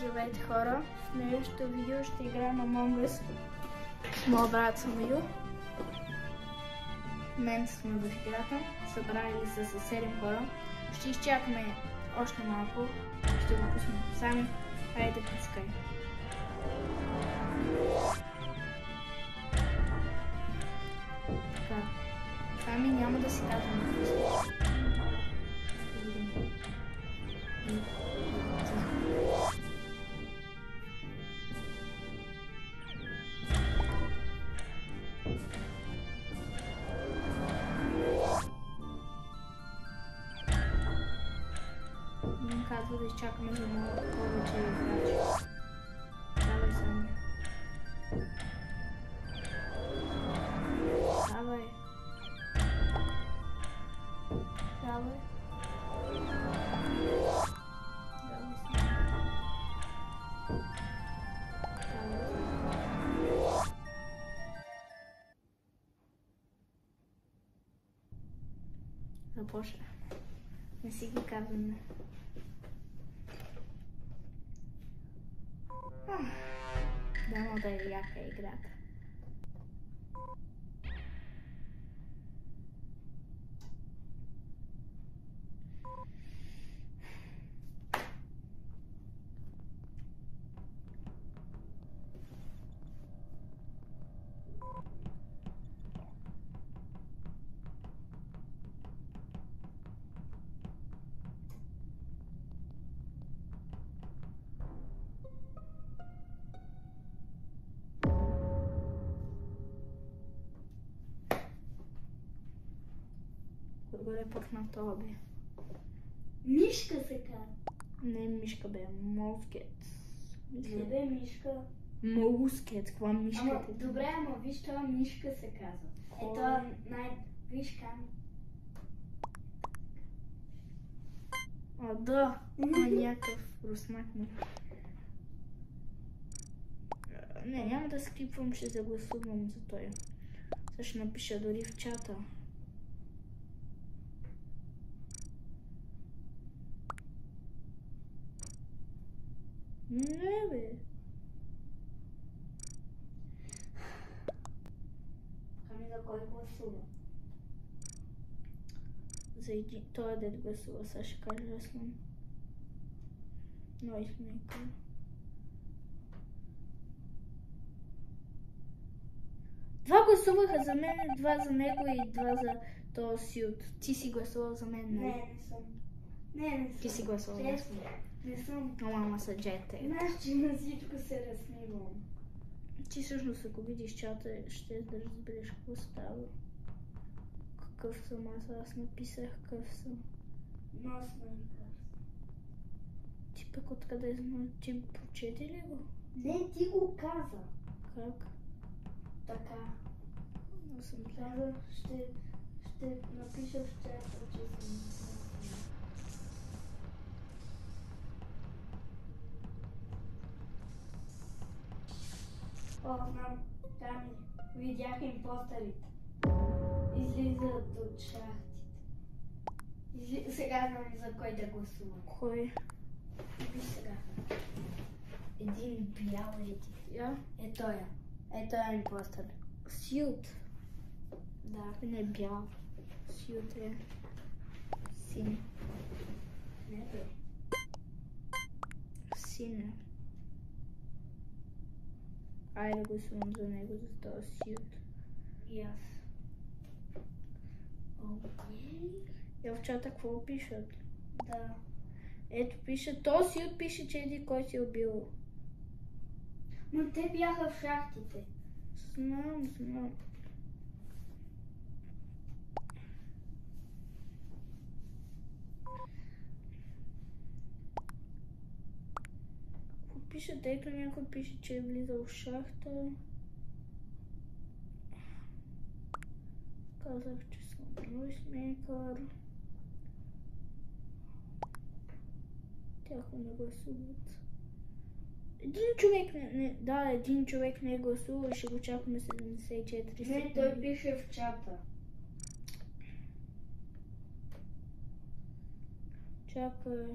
Здравейте хора, в следващото видео ще играем Among Us с моя брат Самил. В момента сме в играта, събрали са се 7 хора. Ще изчакаме още малко, ще го пуснем. Сами, хайде пускай. Така, Сами няма да си казваме. Казва да изчакаме за много повече играчи. Давай, Сами. Давай. Давай. Започна. Не си ги казваме. Дано да е яка играта. Горе пъкна това бе. Мишка се казва. Не мишка бе, Моускет. Не бе мишка. Моускет, каква мишка? Ама, добре, ама виж това мишка се казва. Ето виж кам. А, да, има някакъв руснак. Не, няма да скрипвам, ще загласувам за той. Сега ще напиша дори в чата. Не бе. Ами за кой гласува? За един... Той е дед гласува, сега ще кажа ясно. Нойсмейкър. Два гласуваха за мен, два за него и два за този Сют. Ти си гласувал за мен, нали? Не съм. Не съм. Ти си гласувал за мен. Не съм. Ама са джете. Знаеш, че на всичко се разсмивам. Ти всъщност, ако видиш чата, ще да разбереш какво става. Какъв съм аз написах какъв съм. Нойсмейкър. Ти пък откъде знаеш? Ти прочети ли го? Не, ти го каза. Как? Така. Не съм Каза, ще напиша в чата, че съм. О, знам, там видях импостерите. Излизат от шахтите. Сега знам за кой да гласувам. Кой? Виж сега. Един бял един. Я? Е тоя. Е тоя импостер. Сют. Да. Не бял. Сют е син. Не бе. Син е. Айде гласувам за него, за този Сют. И аз. Я в чата какво пишат? Да. Ето пише, този Сют пише, че еди кой си убил. Но те бяха в шахтите. Знам. Какво пише? Ето някой пише, че е влизал в шахта. Казах, че съм нойсмейкър. Тяхо не гласуват. Един човек не е гласувал и ще го чакаме 74 секунди. Не, той пише в чата. Чакай.